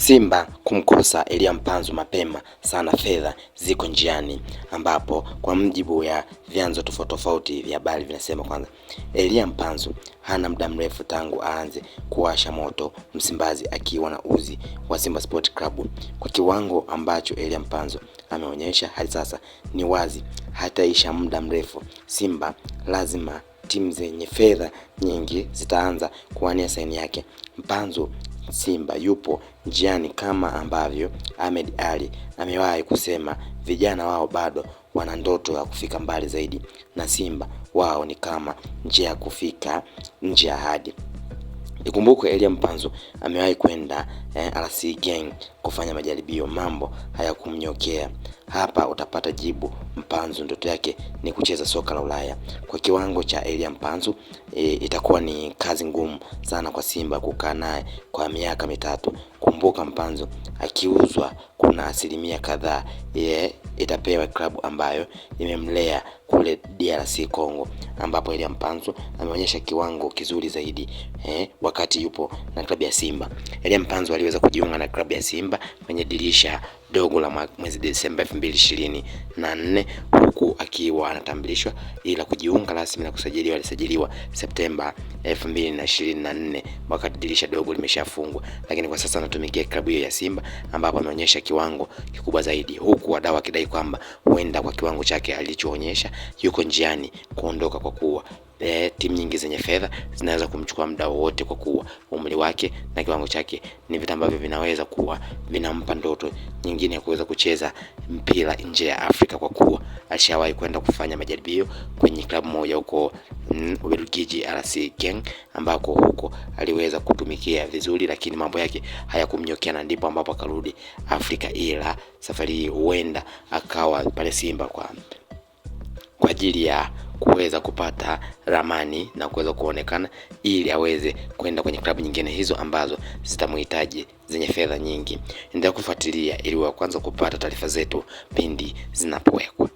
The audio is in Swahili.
Simba kumkosa Elia Mpanzu mapema sana, fedha ziko njiani, ambapo kwa mjibu ya vyanzo tofauti vya habari vinasema kwanza, Elia Mpanzu hana muda mrefu tangu aanze kuwasha moto Msimbazi akiwa na uzi wa Simba Sport Club. Kwa kiwango ambacho Elia Mpanzu ameonyesha hadi sasa, ni wazi hataisha muda mrefu. Simba lazima timu zenye fedha nyingi zitaanza kuwania saini yake. Mpanzu Simba yupo njiani kama ambavyo Ahmed Ally amewahi kusema vijana wao bado wana ndoto ya kufika mbali zaidi, na Simba wao ni kama njia ya kufika nje ya ahadi. Ikumbukwe Elia Mpanzu amewahi kwenda RC Gang kufanya majaribio, mambo hayakumnyokea. Hapa utapata jibu. Mpanzu ndoto yake ni kucheza soka la Ulaya. Kwa kiwango cha Elia Mpanzu, itakuwa ni kazi ngumu sana kwa Simba kukaa naye kwa miaka mitatu. Kumbuka Mpanzu akiuzwa, kuna asilimia kadhaa itapewa klabu ambayo imemlea kule DRC Congo, ambapo Elia Mpanzu ameonyesha kiwango kizuri zaidi wakati yupo na klabu ya Simba. Elia Mpanzu aliweza kujiunga na klabu ya Simba kwenye dirisha dogo la mwezi Desemba 2024, huku akiwa anatambulishwa, ila kujiunga rasmi na kusajiliwa alisajiliwa Septemba 2024 wakati dirisha dogo limeshafungwa. Lakini kwa sasa anatumikia klabu hiyo ya Simba, ambapo ameonyesha kiwango kikubwa zaidi, huku wadau wakidai kwamba huenda kwa kiwango chake alichoonyesha yuko njiani kuondoka, kwa kuwa timu nyingi zenye fedha zinaweza kumchukua muda wote, kwa kuwa umri wake na kiwango chake ni vitu ambavyo vinaweza kuwa vinampa ndoto nyingine ya kuweza kucheza mpira nje ya Afrika, kwa kuwa alishawahi kwenda kufanya majaribio kwenye klabu moja huko Ubelgiji, RC Gang, ambako huko aliweza kutumikia vizuri, lakini mambo yake hayakumnyokea, na ndipo ambapo akarudi Afrika, ila safari hii huenda akawa pale Simba kwa ajili ya kuweza kupata ramani na kuweza kuonekana, ili aweze kwenda kwenye klabu nyingine hizo ambazo zitamhitaji zenye fedha nyingi. Endelea kufuatilia ili wa kwanza kupata taarifa zetu pindi zinapowekwa.